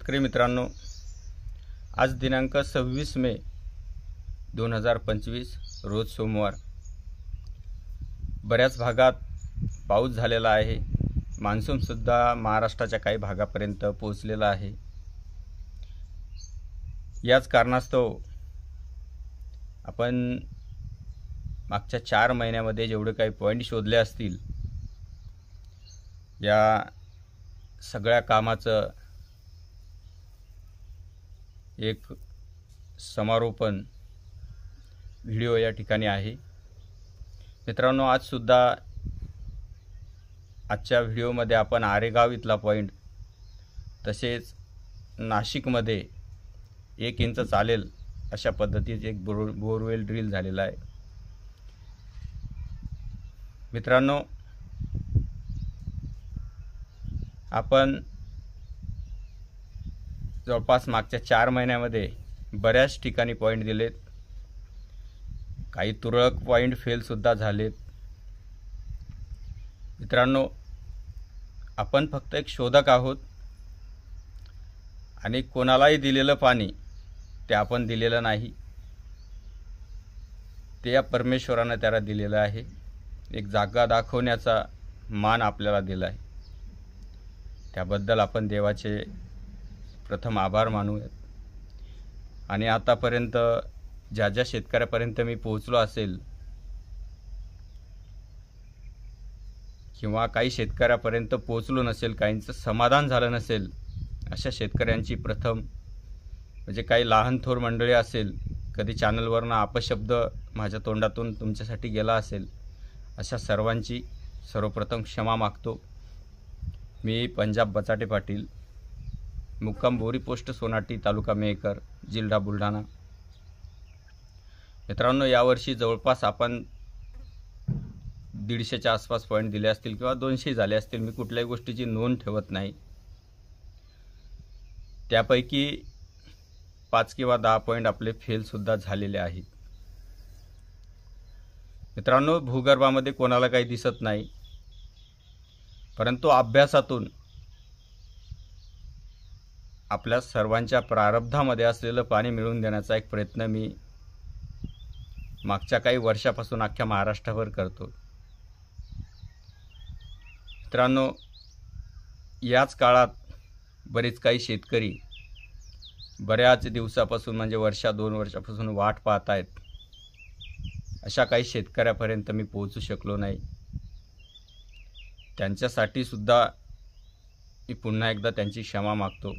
शेतकरी मित्रांनो, आज दिनांक 26 मे 2025 रोज सोमवार। बऱ्याच भागात पाऊस झालेला आहे। मान्सून सुद्धा महाराष्ट्राच्या काही भागापर्यंत पोहोचलेला आहे। याच कारणास्तव आपण मागच्या 4 महिन्यामध्ये जेवढे काही पॉइंट शोधले असतील, या सगळ्या कामाचं एक समारोपण व्हिडिओ या ठिकाणी आहे। मित्रांनो, आजच्या व्हिडिओमध्ये आपण आरेगाव इथला पॉइंट, तसेच नाशिकमध्ये 1 इंच चालेल अशा पद्धतीचे एक बोरवेल ड्रिल झालेला आहे। मित्रांनो, आपण जवळपास मागच्या 4 महिन्यामध्ये बऱ्याच ठिकाणी पॉइंट दिलेत। काही तुरळक पॉइंट फेल सुद्धा झालेत। मित्रांनो, आपण फक्त एक शोधक आहोत आणि कोणालाही दिलेलं पाणी ते आपण दिलेलं नाही, ते या परमेश्वराने त्याला दिलेलं आहे। एक जागा दाखवण्याचा मान आपल्याला दिला आहे, त्याबद्दल आपण देवाचे प्रथम आभार मानूयात। आणि आतापर्यंत ज्या शेतकऱ्यापर्यंत मी पोहोचलो असेल किंवा काही शेतकऱ्यापर्यंत पोहोचलो नसेल, काहींचं समाधान झालं नसेल, अशा शेतकऱ्यांची प्रथम म्हणजे काही लहान थोर मंडळी असेल, कधी चॅनलवरनं अपशब्द माझ्या तोंडातून तुमच्यासाठी गेला असेल, अशा सर्वांची सर्वप्रथम क्षमा मागतो। मी पंजाब बचाटे पाटील, मुक्काम बोरी पोस्ट सोनाटी, तालुका मेहकर, जिल्हा बुलढाणा। मित्रांनो, यावर्षी जवळपास आपण 150च्या आसपास पॉईंट दिले असतील किंवा 200 झाले असतील। मी कुठल्याही गोष्टीची नोंद ठेवत नाही। त्यापैकी 5 किंवा 10 पॉईंट आपले फेल सुद्धा झालेले आहेत। मित्रांनो, भूगर्भामध्ये कोणाला काही दिसत नाही, परंतु अभ्यासातून आपल्या सर्वांच्या प्रारब्धामध्ये असलेलं पाणी मिळवून देण्याचा एक प्रयत्न मी मागच्या काही वर्षापासून अख्ख्या महाराष्ट्रावर करतो। मित्रांनो, याच काळात बरेच काही शेतकरी बऱ्याच दिवसापासून म्हणजे 1-2 वर्षापासून वाट पाहत आहेत। अशा काही शेतकऱ्यापर्यंत मी पोहोचू शकलो नाही, त्यांच्यासाठी सुद्धा मी पुन्हा एकदा त्यांची क्षमा मागतो।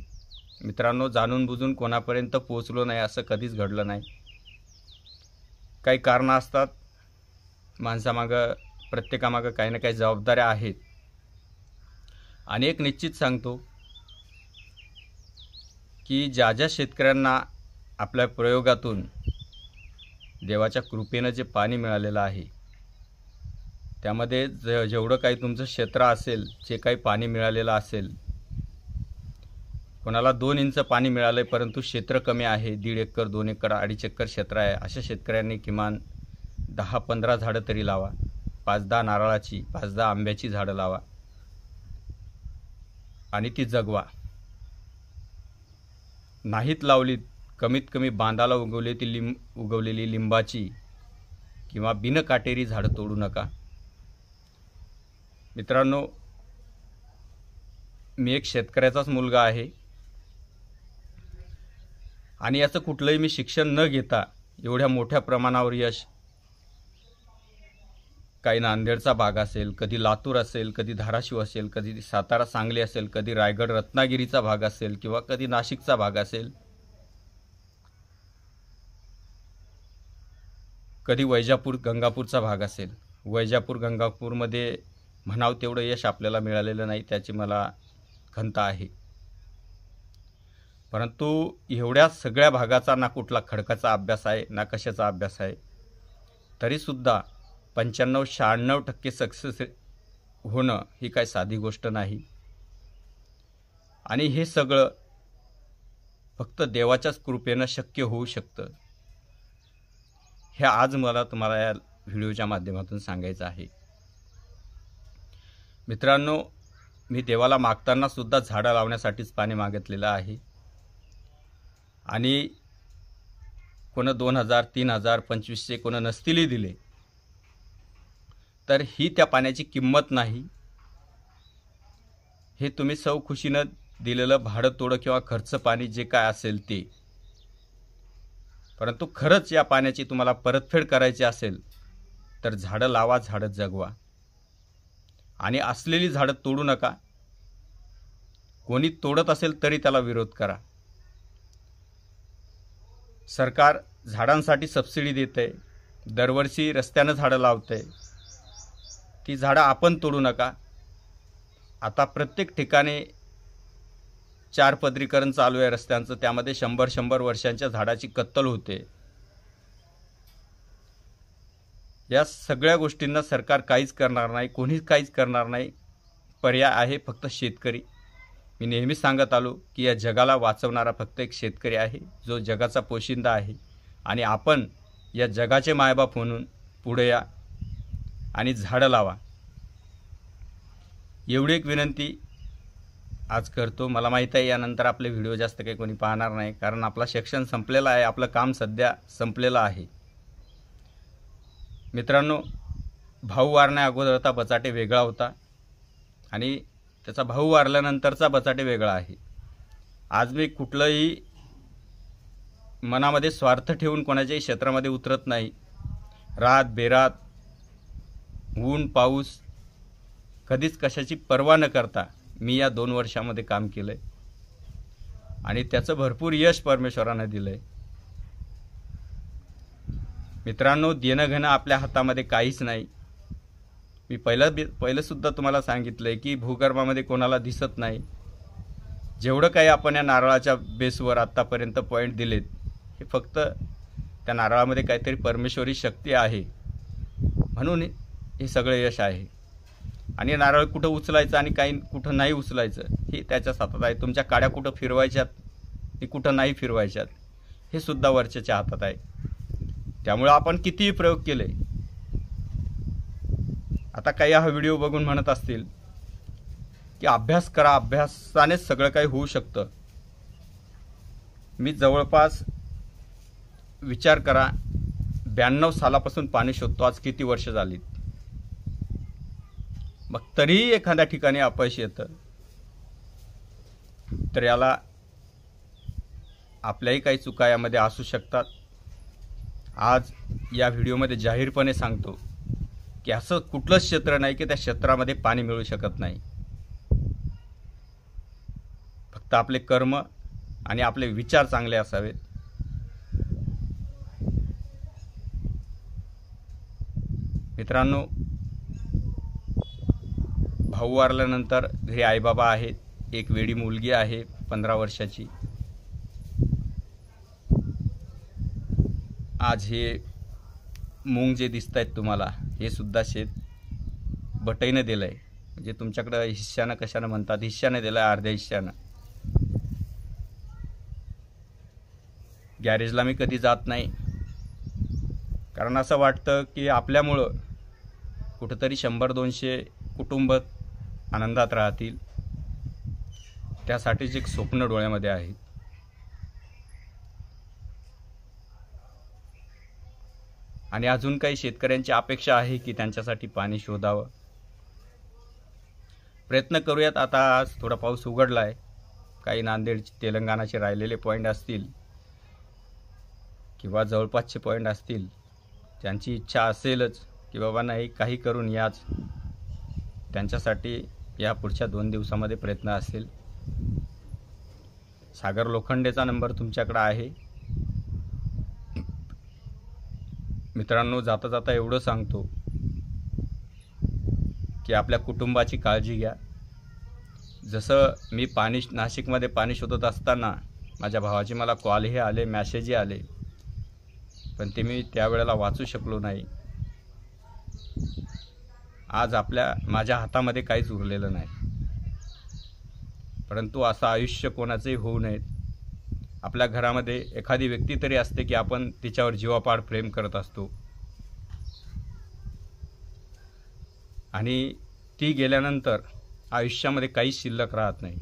मित्रांनो, जाणून बुजून कोणापर्यंत पोहोचलो नाही असं कधीच घडलं नाही। काही कारणं असतात, माणसामागं प्रत्येकामागं काही ना काही जबाबदाऱ्या आहेत। आणि एक निश्चित सांगतो की ज्या शेतकऱ्यांना आपल्या प्रयोगातून देवाच्या कृपेनं जे पाणी मिळालेलं आहे, त्यामध्ये जेवढं काही तुमचं क्षेत्र असेल, जे काही पाणी मिळालेलं असेल, कोणाला 2 इंच पाणी मिळाले परंतु क्षेत्र कमी आहे, 1.5 एकर 2 एकर 2.5 एकर क्षेत्र आहे, अशा शेतकऱ्यांनी किमान 10-15 झाडं तरी लावा। 5-10 नारळाची, 5-10 आंब्याची झाडं लावा आणि ती जगवा। नाहीत लावलीत, कमीत कमी बांधाला उगवलेली लिंबाची किंवा बिनकाटेरी झाडं तोडू नका। मित्रांनो, मी एक शेतकऱ्याचाच मुलगा आहे आणि याचं कुठलंही मी शिक्षण न घेता एवढ्या मोठ्या प्रमाणावर यश, काही नांदेडचा भाग असेल, कधी लातूर असेल, कधी धाराशिव असेल, कधी सातारा सांगली असेल, कधी रायगड रत्नागिरीचा भाग असेल किंवा कधी नाशिकचा भाग असेल, कधी वैजापूर गंगापूरचा भाग असेल। वैजापूर गंगापूरमध्ये म्हणाव तेवढं यश आपल्याला मिळालेलं नाही, त्याची मला खंत आहे। परंतु एवढ्या सगळ्या भागाचा ना कुठला खडकाचा अभ्यास आहे, ना कशाचा अभ्यास आहे, तरीसुद्धा 95-96% सक्सेस होणं ही काही साधी गोष्ट नाही। आणि हे सगळं फक्त देवाच्याच कृपेनं शक्य होऊ शकतं, हे आज मला तुम्हाला या व्हिडिओच्या माध्यमातून सांगायचं आहे। मित्रांनो, मी देवाला मागताना सुद्धा झाडं लावण्यासाठीच पाणी मागितलेलं आहे। आणि कोण 2,000 3,000 2500 कोण नसतीलही दिले, तर ही त्या पाण्याची किंमत नाही. हे तुम्ही सौखुशीनं दिलेलं भाडं तोडं किंवा खर्च पाणी जे काय असेल ते. परंतु खरंच या पाण्याची तुम्हाला परतफेड करायची असेल तर झाडं लावा, झाडं जगवा. आणि असलेली झाडं तोडू नका. कोणी तोडत असेल तरी त्याला विरोध करा. सरकार झाडांसाठी सबसिडी देते, दरवर्षी रस्त्यानं झाडं लावते. ती झाडं आपण तोडू नका. आता प्रत्येक ठिकाणी 4 पदरीकरण चालू आहे रस्त्यांचं, त्यामध्ये 100-100 वर्षांच्या झाडाची कत्तल होते. या सगळ्या गोष्टींना सरकार काहीच करणार नाही, कोणीच काहीच करणार नाही. पर्याय आहे फक्त शेतकरी. मी नेहमीच सांगत आलो की या जगाला वाचवणारा फक्त एक शेतकरी आहे, जो जगाचा पोशिंदा आहे. आणि आपण या जगाचे मायबाप म्हणून पुढे या आणि झाडं लावा. एवढी एक विनंती आज करतो. मला माहीत आहे यानंतर आपले व्हिडिओ जास्त काही कोणी पाहणार नाही, कारण आपला सेक्शन संपलेला आहे, आपलं काम सध्या संपलेलं आहे. मित्रांनो, भाऊ वारण्या अगोदरचा बचाटे वेगळा होता आणि त्याचा भाऊ वारल्यानंतरचा बचाटे वेगळा आहे. आज मी कुठलंही मनामध्ये स्वार्थ ठेवून कोणाच्याही क्षेत्रामध्ये उतरत नाही. रात बेरात, ऊन पाऊस कधीच कशाची पर्वा न करता मी या 2 वर्षामध्ये काम केलंय आणि त्याचं भरपूर यश परमेश्वराने दिलंय. मित्रांनो, देणं घेणं आपल्या हातामध्ये काहीच नाही. मी पहिलं सुद्धा तुम्हाला सांगितलंय की भूगर्भामध्ये कोणाला दिसत नाही. जेवढं काही आपण या नारळाच्या बेसवर आत्तापर्यंत पॉईंट दिलेत, हे फक्त त्या नारळामध्ये काहीतरी परमेश्वरी शक्ती आहे म्हणून हे सगळं यश आहे. आणि नारळ कुठं उचलायचं आणि काही कुठं नाही उचलायचं हे त्याच्याच हातात आहे. तुमच्या काड्या कुठं फिरवायच्यात ती कुठं नाही फिरवायच्यात हे सुद्धा वरच्याच्या हातात आहे. त्यामुळे आपण कितीही प्रयोग केले. आता काही हा व्हिडिओ बघून म्हणत असतील की अभ्यास करा, अभ्यासानेच सगळं काही होऊ शकतं. मी जवळपास विचार करा 92 सालापासून पाणी शोधतो. आज किती वर्ष झाली, मग तरीही एखाद्या ठिकाणी अपयश येतं, तर याला आपल्याही काही चुका यामध्ये असू शकतात. आज या व्हिडिओमध्ये जाहीरपणे सांगतो की असं कुठलंच क्षेत्र नाही की त्या क्षेत्रामध्ये पाणी मिळू शकत नाही. फक्त आपले कर्म आणि आपले विचार चांगले असावेत. मित्रांनो, भाऊ वारल्यानंतर घरी आईबाबा आहेत, एक वेडी मुलगी आहे 15 वर्षाची. आज हे मूग जे दिसत आहेत तुम्हाला, हे सुद्धा शेत बटाईनं दिलं आहे. म्हणजे तुमच्याकडं हिश्श्यानं कशानं म्हणतात, हिश्श्यानं दिलं आहे, अर्ध्या हिश्श्यानं. गॅरेजला मी कधी जात नाही, कारण असं वाटतं की आपल्यामुळं कुठंतरी 100-200 कुटुंब आनंदात राहतील. त्यासाठीच एक स्वप्न डोळ्यामध्ये आहे. आणि अजून काही शेतकऱ्यांची अपेक्षा आहे की त्यांच्यासाठी पाणी शोधावं. प्रयत्न करूयात. आता आज थोडा पाऊस उघडला आहे. काही नांदेड तेलंगणाचे राहिलेले पॉईंट असतील किंवा जवळपासचे पॉईंट असतील, त्यांची इच्छा असेलच की बाबा नाही काही करून याच, त्यांच्यासाठी या पुढच्या 2 दिवसामध्ये प्रयत्न असेल. सागर लोखंडेचा नंबर तुमच्याकडे आहे. मित्रांनो, जाता जाता एवढं सांगतो की आपल्या कुटुंबाची काळजी घ्या. जसं मी नाशिकमध्ये पाणी शोधत असताना माझ्या भावाचे मला कॉलही आले, मॅसेजही आले, पण ते मी त्यावेळेला वाचू शकलो नाही. आज माझ्या हातामध्ये काहीच उरलेलं नाही. परंतु असं आयुष्य कोणाचंही होऊ नये. आपल्या घरामध्ये एखादी व्यक्ती तरी असते की आपण तिच्यावर जीवापाड प्रेम करत असतो आणि ती गेल्यानंतर आयुष्यामध्ये काहीच शिल्लक राहत नाही.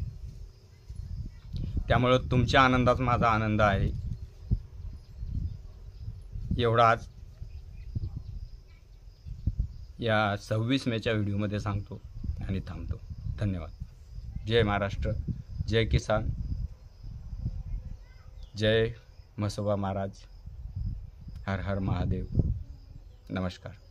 त्यामुळं तुमच्या आनंदात माझा आनंद आहे एवढा आज या 26 मेच्या व्हिडिओमध्ये सांगतो आणि थांबतो. धन्यवाद. जय महाराष्ट्र, जय किसान, जय म्हसोबा महाराज, हर हर महादेव. नमस्कार.